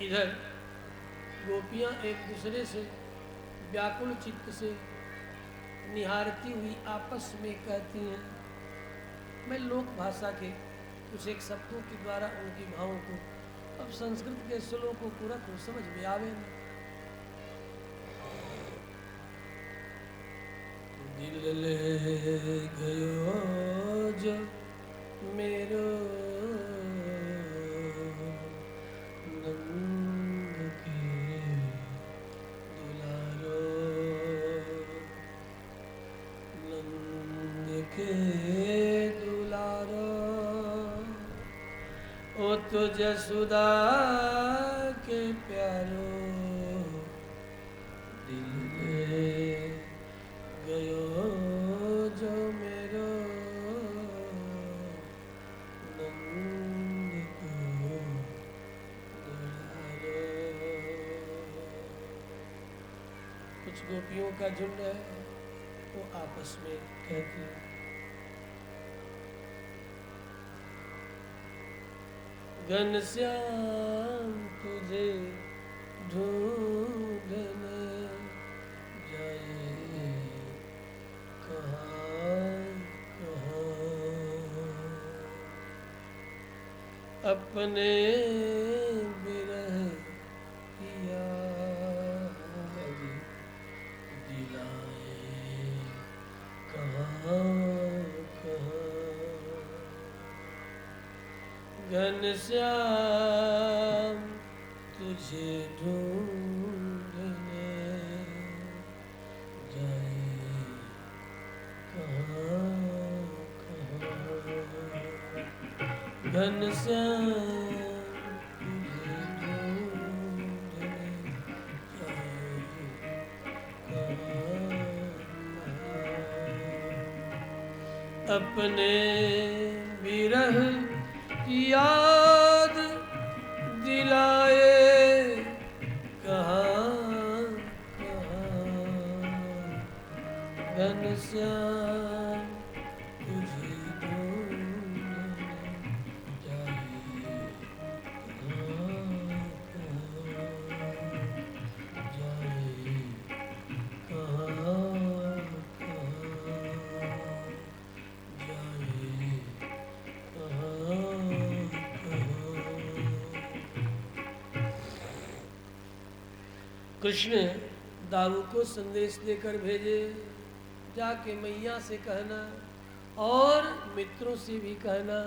इधर गोपियां एक दूसरे से व्याकुल चित्त से निहारती हुई आपस में कहती हैं। मैं लोक भाषा के कुछ एक शब्दों के द्वारा उनके भावों को, अब संस्कृत के श्लोकों को पूरा तो समझ में आवे ना। दिल ले गयो जो मेरो नंद के दुलारो, नंद के दुलारो, ओ तो जसुदा के प्यारो, दिल ले गयो जो मेरो नंद को दुलारो। कुछ गोपियों का झुंड है, वो आपस में कहती है, घनश्याम तुझे ढूंढने जाए कहाँ कहाँ, अपने विरह की याद दिलाए कहाँ कहाँ। घनश्याम तुझे ढूंढने जाए कहाँ कहाँ, घनश्याम तुझे ढूंढने जाए कहाँ कहाँ, अपने विरह की याद दिलाए कहाँ कहाँ, घनश्याम तुझे ढूंढने जाए कहाँ कहाँ, जाए कहाँ कहाँ, कृष्ण दाऊ को संदेश देकर भेजे, जाके मैया से कहना और मित्रों से भी कहना,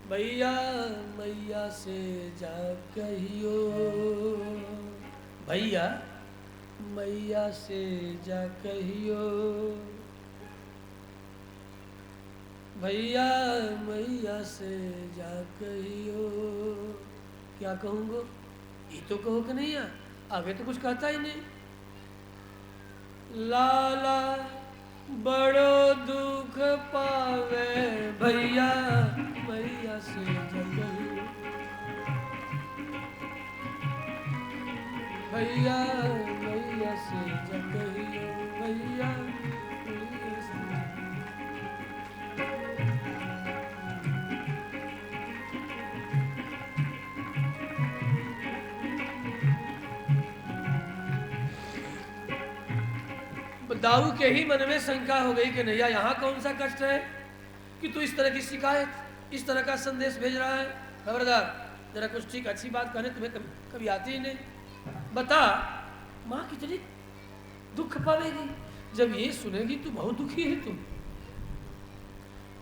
भैया मैया से जा कहियो, भैया मैया से जा कहियो, भैया मैया से जा कहियो। क्या कहूँगो, ये तो कहो कि नहीं है, आगे तो कुछ कहता ही नहीं। लाला बड़ो दुख पावे, भैया मैया से जा कहियो, भैया मैया से जा कहियो, भैया मैया से। दाऊ के ही मन में शंका हो गई कि नैया यहाँ कौन सा कष्ट है कि तू इस तरह की शिकायत, इस तरह का संदेश भेज रहा है। खबरदार, जरा कुछ ठीक अच्छी बात कहने तुम्हें कभी आती ही नहीं। बता, माँ कितनी दुख पावेगी जब ये सुनेगी तू बहुत दुखी है। तुम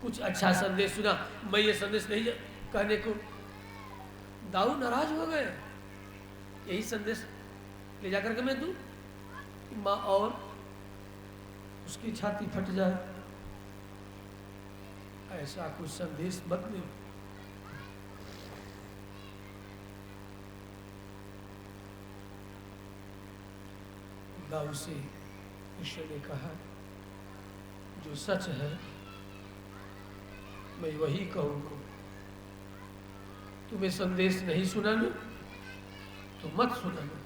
कुछ अच्छा संदेश सुना, मैं ये संदेश नहीं कहने को। दाऊ नाराज हो गए। यही संदेश ले जाकर के मैं दूं, माँ और उसकी छाती फट जाए, ऐसा कुछ संदेश मत दे। दाऊ से कृष्ण ने कहा, जो सच है मैं वही कहूँगा। तुम्हें संदेश नहीं सुनाना तो मत सुनाना।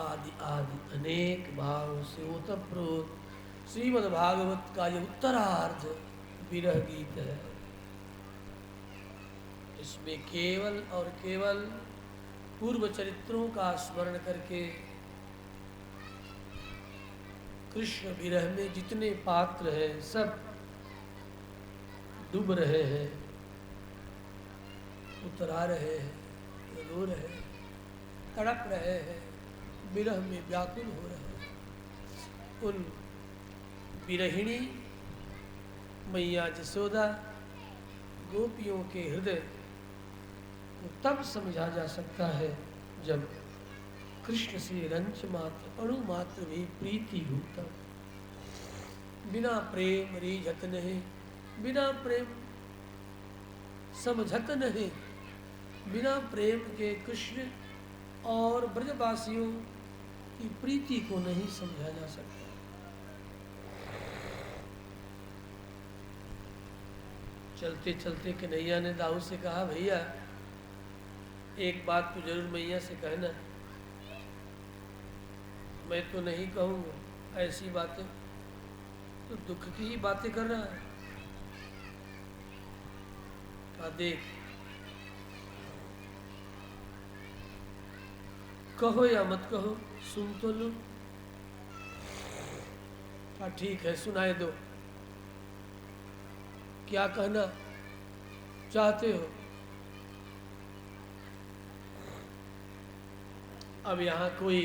आदि आदि अनेक भाव से ओतप्रोत श्रीमद् भागवत का ये उत्तरार्ध विरह गीत है। इसमें केवल और केवल पूर्व चरित्रों का स्मरण करके कृष्ण विरह में जितने पात्र हैं सब डूब रहे हैं, उतरा रहे हैं, रो रहे हैं, तड़प रहे हैं, विरह में व्याकुल हो रहे हैं। उन विरहिणी मैया जसोदा गोपियों के हृदय को तब समझा जा सकता है जब कृष्ण से रंच मात्र अणु मात्र भी प्रीति हो। तब बिना प्रेम रीझत नहीं, बिना प्रेम समझत नहीं, बिना प्रेम के कृष्ण और ब्रजवासियों की प्रीति को नहीं समझा जा सकता। चलते चलते कन्हैया ने दाऊ से कहा, भैया एक बात तो जरूर मैया से कहना। मैं तो नहीं कहूँगा, ऐसी बातें तो दुख की ही बातें कर रहा है। कहा देख, कहो या मत कहो, सुन तो लो। कहा ठीक है, सुनाए दो, क्या कहना चाहते हो। अब यहाँ कोई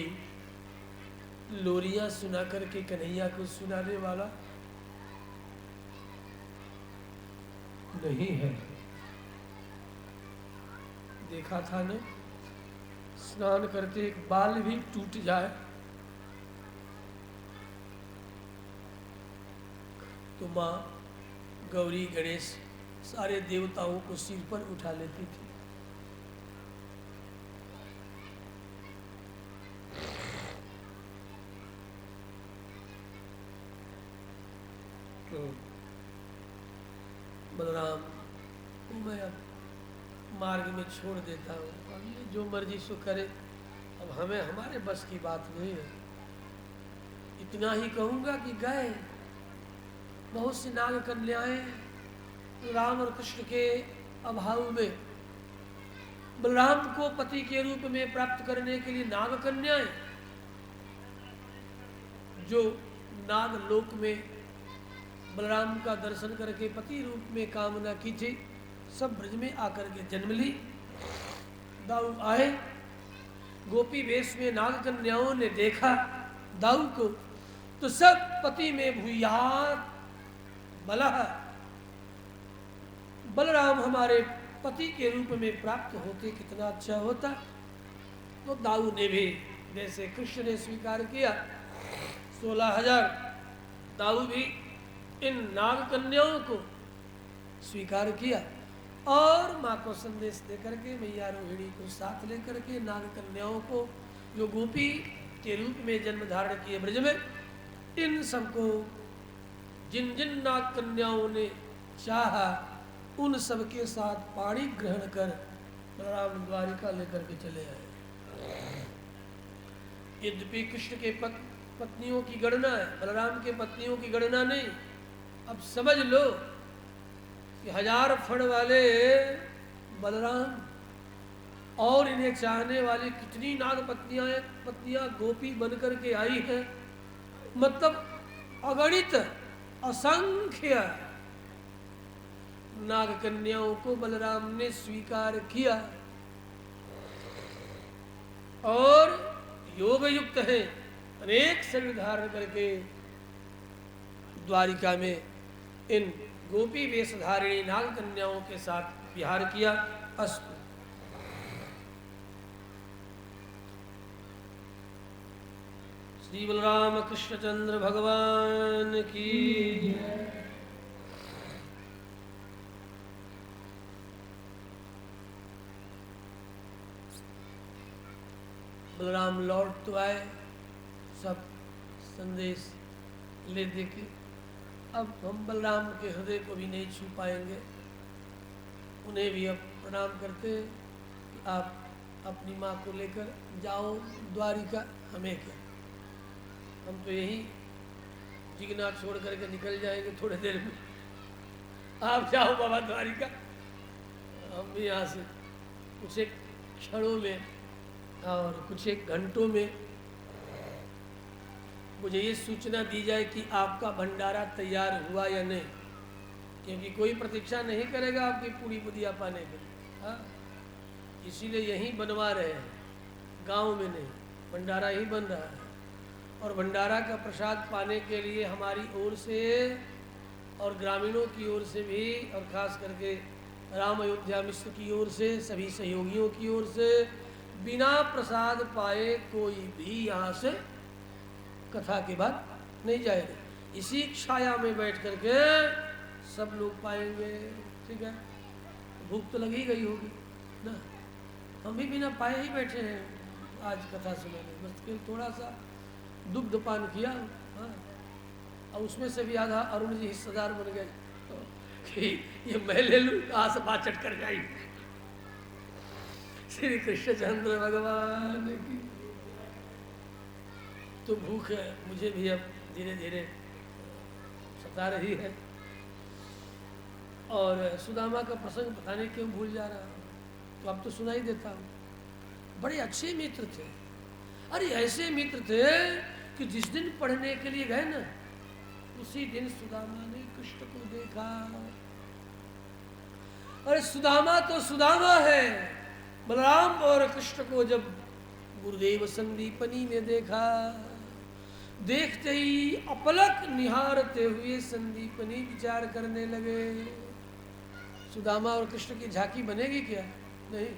लोरियां सुना करके कन्हैया को सुनाने वाला नहीं है। देखा था न, स्नान करते एक बाल भी टूट जाए तो माँ गौरी गणेश सारे देवताओं को सिर पर उठा लेती थी। तो बलराम को मैं अब मार्ग में छोड़ देता हूँ, अब ये जो मर्जी सो करे, अब हमें हमारे बस की बात नहीं है। इतना ही कहूँगा कि गए बहुत सी नाग कन्याएं राम और कृष्ण के अभाव में बलराम को पति के रूप में प्राप्त करने के लिए नाग कन्याएं जो नाग लोक में बलराम का दर्शन करके पति रूप में कामना की थी, सब ब्रज में आकर के जन्म ली। दाऊ आए, गोपी वेश में नाग कन्याओं ने देखा दाऊ को तो सब पति में भूयार बलह, बलराम हमारे पति के रूप में प्राप्त होते कितना अच्छा होता। तो दाऊ ने भी जैसे कृष्ण ने स्वीकार किया 16,000 दाऊ भी इन नाग कन्याओं को स्वीकार किया और माँ को संदेश देकर के मैया रोहिणी को साथ लेकर के नाग कन्याओं को जो गोपी के रूप में जन्म धारण किए ब्रज में, इन सबको जिन जिन नाग कन्याओं ने चाहा उन सब के साथ पाणी ग्रहण कर बलराम द्वारिका लेकर के चले आए। यद्यपि कृष्ण के पत्नियों की गणना है, बलराम के पत्नियों की गणना नहीं। अब समझ लो कि 1000 फण वाले बलराम और इन्हें चाहने वाली कितनी नाग पत्नियां गोपी बनकर के आई हैं, मतलब अगणित असंख्य नाग कन्याओं को बलराम ने स्वीकार किया और योग युक्त है, अनेक शरीर धारण करके द्वारिका में इन गोपी वेशधारिणी नाग कन्याओं के साथ विहार किया। अस्तु। श्री बलराम कृष्णचंद्र भगवान की। बलराम लौट तो आए, सब संदेश ले दे के, अब हम बलराम के हृदय को भी नहीं छू पाएंगे। उन्हें भी अब प्रणाम करते कि आप अपनी माँ को लेकर जाओ द्वारिका, हमें क्या, हम तो यहीं चिकना छोड़ करके निकल जाएंगे थोड़ी देर में। आप जाओ बाबा द्वारिका, हम भी यहाँ से कुछ एक क्षणों में और कुछ एक घंटों में मुझे ये सूचना दी जाए कि आपका भंडारा तैयार हुआ या नहीं, क्योंकि कोई प्रतीक्षा नहीं करेगा आपकी पूरी बुधिया पाने के लिए। हाँ, इसीलिए यहीं बनवा रहे हैं, गांव में नहीं, भंडारा ही बन रहा है। और भंडारा का प्रसाद पाने के लिए हमारी ओर से और ग्रामीणों की ओर से भी, और ख़ास करके राम अयोध्या मिश्र की ओर से, सभी सहयोगियों की ओर से, बिना प्रसाद पाए कोई भी यहाँ से कथा के बाद नहीं जाएगा। इसी छाया में बैठ करके सब लोग पाएंगे। ठीक है, भूख तो लगी गई होगी ना, हम भी बिना पाए ही बैठे हैं आज कथा सुनने। बस थोड़ा सा दुग्ध पान किया, हाँ, और उसमें से भी आधा अरुण जी हिस्सेदार बन गए कि ये मैं ले लूँ, कहाँ से बात चट कर जाएगी। श्री कृष्णचंद्र भगवान की तो भूख है मुझे भी अब धीरे धीरे सता रही है। और सुदामा का प्रसंग पता नहीं क्यों भूल जा रहा हूँ, तो अब तो सुनाई देता हूँ। बड़े अच्छे मित्र थे, अरे ऐसे मित्र थे कि जिस दिन पढ़ने के लिए गए ना, उसी दिन सुदामा ने कृष्ण को देखा। अरे सुदामा तो सुदामा है, बलराम और कृष्ण को जब गुरुदेव संदीपनी ने देखा, देखते ही अपलक निहारते हुए संदीपनी विचार करने लगे, सुदामा और कृष्ण की झांकी बनेगी क्या? नहीं,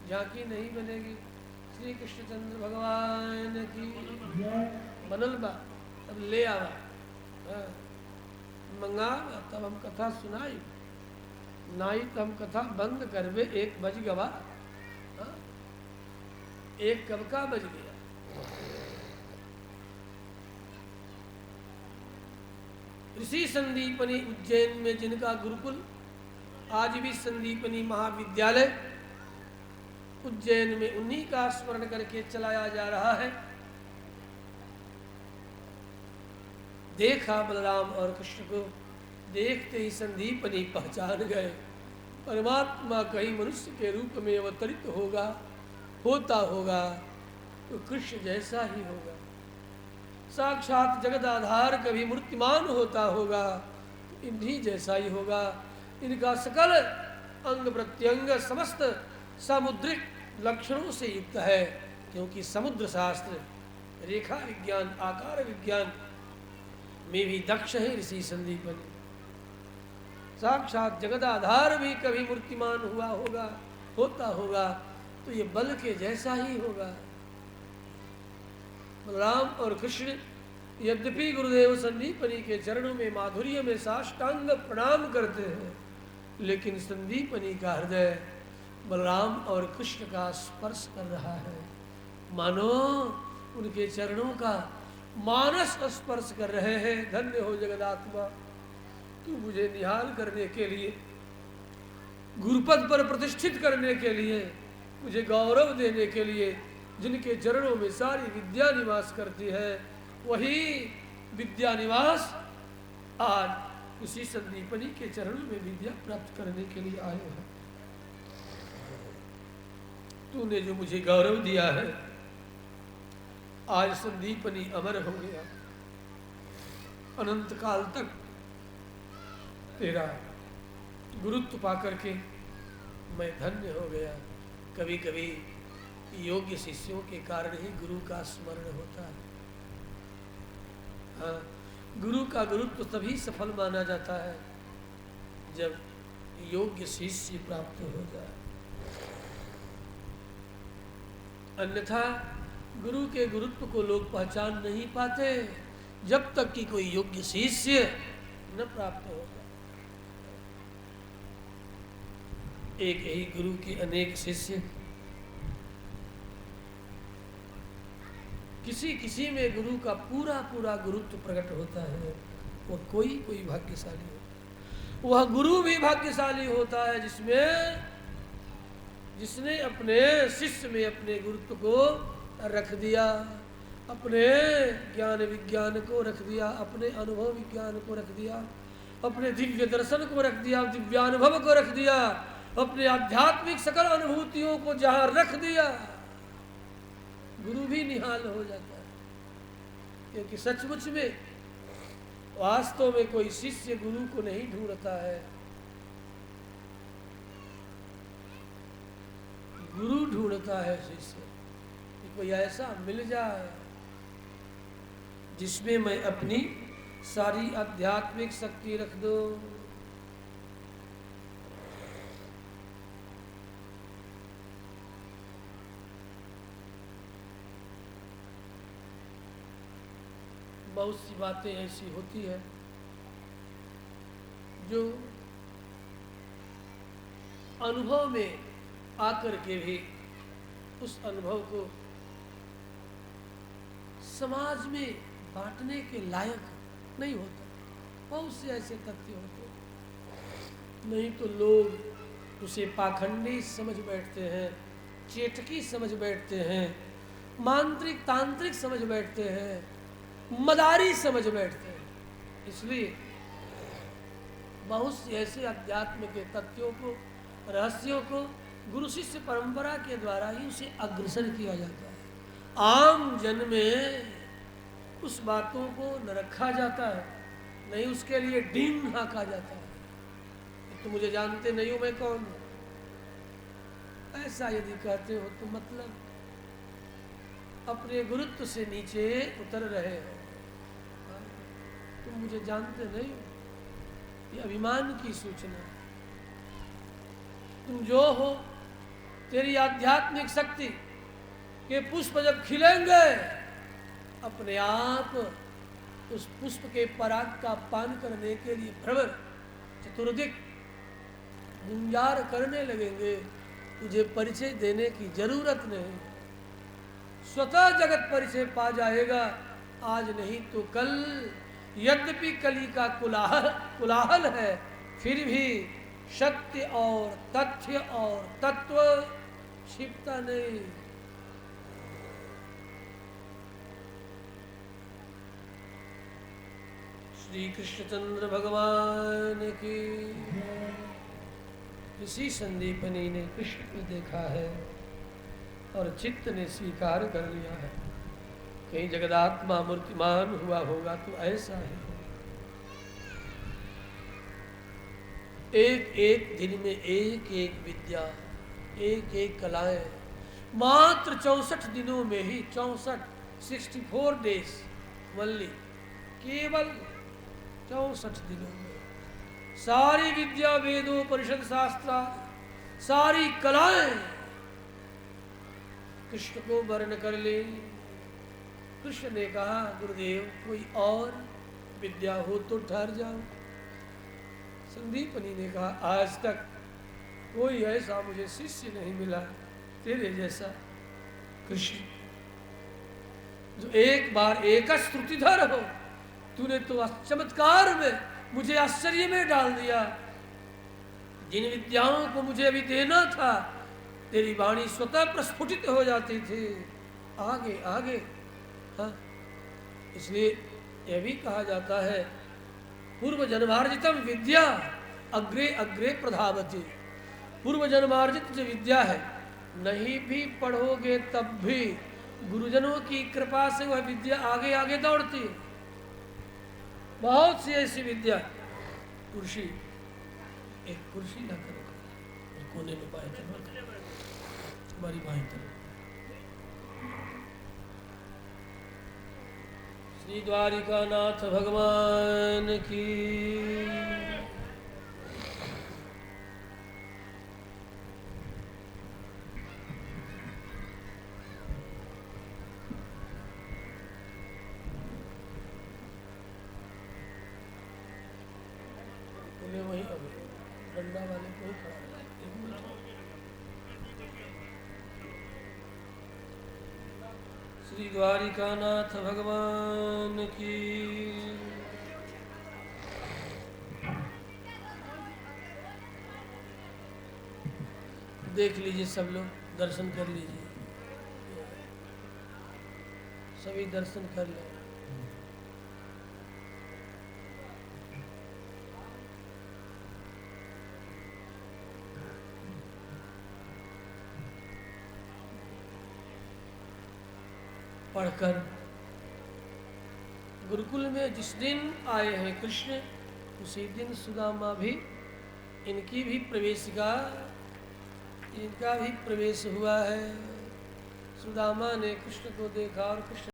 झांकी नहीं बनेगी। श्री कृष्णचंद्र भगवान की बनल बा, तब ले आवा, मंगा तब हम कथा सुनाई, नाई तो हम कथा बंद करवे, 1 बज गवा। हाँ? 1 कब का बज गया। ऋषि संदीपनी उज्जैन में जिनका गुरुकुल, आज भी संदीपनी महाविद्यालय उज्जैन में, उन्हीं का स्मरण करके चलाया जा रहा है। देखा बलराम और कृष्ण को, देखते ही संदीपनी पहचान गए, परमात्मा कहीं मनुष्य के रूप में अवतरित होता होगा तो कृष्ण जैसा ही होगा। साक्षात जगदाधार कभी मूर्तिमान होता होगा तो इन्हीं जैसा ही होगा। इनका सकल अंग प्रत्यंग समस्त सामुद्रिक लक्षणों से युक्त है, क्योंकि समुद्र शास्त्र, रेखा विज्ञान, आकार विज्ञान में भी दक्ष है ऋषि संदीपनी। साक्षात जगदाधार भी कभी मूर्तिमान होता होगा तो ये बल के जैसा ही होगा। बलराम और कृष्ण यद्यपि गुरुदेव संदीपनी के चरणों में माधुर्य में साष्टांग प्रणाम करते हैं, लेकिन संदीपनी का हृदय बलराम और कृष्ण का स्पर्श कर रहा है, मानो उनके चरणों का मानस स्पर्श कर रहे हैं। धन्य हो जगदात्मा, तू मुझे निहाल करने के लिए, गुरुपद पर प्रतिष्ठित करने के लिए, मुझे गौरव देने के लिए जिनके चरणों में सारी विद्या निवास करती है, वही विद्या निवास आज उसी संदीपनी के चरणों में विद्या प्राप्त करने के लिए आए हैं। तूने जो मुझे गौरव दिया है, आज संदीपनी अमर हो गया, अनंत काल तक तेरा गुरुत्व पा करके मैं धन्य हो गया। कभी कभी योग्य शिष्यों के कारण ही गुरु का स्मरण होता है। हाँ, गुरु का गुरुत्व तभी सफल माना जाता है जब योग्य शिष्य प्राप्त हो जाए, अन्यथा गुरु के गुरुत्व को लोग पहचान नहीं पाते जब तक कि कोई योग्य शिष्य न प्राप्त हो जाए। एक ही गुरु के अनेक शिष्य, किसी किसी में गुरु का पूरा पूरा गुरुत्व प्रकट होता है, वो कोई भाग्यशाली होता है। वह गुरु भी भाग्यशाली होता है जिसने अपने शिष्य में अपने गुरुत्व को रख दिया। अपने ज्ञान विज्ञान को रख दिया, अपने अनुभव विज्ञान को रख दिया, अपने दिव्य दर्शन को रख दिया, दिव्यानुभव को रख दिया, अपने आध्यात्मिक सकल अनुभूतियों को जहां रख दिया, गुरु भी निहाल हो जाता है। क्योंकि सचमुच में वास्तव में कोई शिष्य गुरु को नहीं ढूंढता है, गुरु ढूंढता है शिष्य कि कोई ऐसा मिल जाए जिसमें मैं अपनी सारी आध्यात्मिक शक्ति रख दूं। बहुत सी बातें ऐसी होती है जो अनुभव में आकर के भी उस अनुभव को समाज में बांटने के लायक नहीं होता। बहुत से ऐसे तथ्य होते हैं, नहीं तो लोग उसे पाखंडी समझ बैठते हैं, चेटकी समझ बैठते हैं, मांत्रिक तांत्रिक समझ बैठते हैं, मदारी समझ बैठते हैं। इसलिए बहुत से ऐसे अध्यात्म के तथ्यों को, रहस्यों को गुरु शिष्य परंपरा के द्वारा ही उसे अग्रसर किया जाता है। आम जन में उस बातों को न रखा जाता है, नहीं उसके लिए डीम हाँका जाता है। तो मुझे जानते नहीं हो मैं कौन हूं, ऐसा यदि कहते हो तो मतलब अपने गुरुत्व से नीचे उतर रहे हो। तुम मुझे जानते नहीं हो, ये अभिमान की सूचना है। तुम जो हो, तेरी आध्यात्मिक शक्ति के पुष्प जब खिलेंगे, अपने आप उस पुष्प के पराग का पान करने के लिए भ्रमर चतुर्दिक गुंजार करने लगेंगे। तुझे परिचय देने की जरूरत नहीं, स्वतः जगत परिचय पा जाएगा, आज नहीं तो कल। यद्यपि कली का कुलाहल है, फिर भी सत्य और तथ्य और तत्व छिपता नहीं। श्री कृष्णचंद्र भगवान की इसी संदीपनी ने कृष्ण को देखा है और चित्त ने स्वीकार कर लिया है। कहीं जगदात्मा मूर्तिमान हुआ होगा तो ऐसा है। एक एक दिन में एक एक विद्या, एक एक कलाएं, मात्र 64 दिनों में ही, 64 डेज वल्ली, केवल 64 दिनों में सारी विद्या, वेदों, परिषद, शास्त्र, सारी कलाएं कृष्ण को वर्ण कर ली। कृष्ण ने कहा, गुरुदेव कोई और विद्या हो तो ठहर जाओ। संदीपनी ने कहा, आज तक कोई ऐसा मुझे शिष्य नहीं मिला तेरे जैसा कृष्ण, जो एक बार एक श्रुतिधर हो। तूने तो चमत्कार में मुझे आश्चर्य में डाल दिया। जिन विद्याओं को मुझे अभी देना था, तेरी वाणी स्वतः प्रस्फुटित हो जाती थी। आगे आगे, हाँ, इसलिए यह भी कहा जाता है, पूर्व जन्मार्जितम विद्या अग्रे अग्रे प्रधावती। पूर्व जन्मार्जित जो विद्या है, नहीं भी पढ़ोगे तब भी गुरुजनों की कृपा से वह विद्या आगे आगे दौड़ती है। बहुत सी ऐसी विद्या, कुर्सी, एक कुर्सी ना करो कोने में पाए हमारी बाएं तरफ। श्री द्वारिकानाथ भगवान की। वही डंडा वाले को ही खड़ा है। श्री द्वारिकानाथ भगवान की। देख लीजिए सब लोग, दर्शन कर लीजिए। सभी दर्शन कर लेना। पढ़कर गुरुकुल में जिस दिन आए हैं कृष्ण, उसी दिन सुदामा भी, इनकी भी प्रवेशिका, इनका भी प्रवेश हुआ है। सुदामा ने कृष्ण को देखा और कृष्ण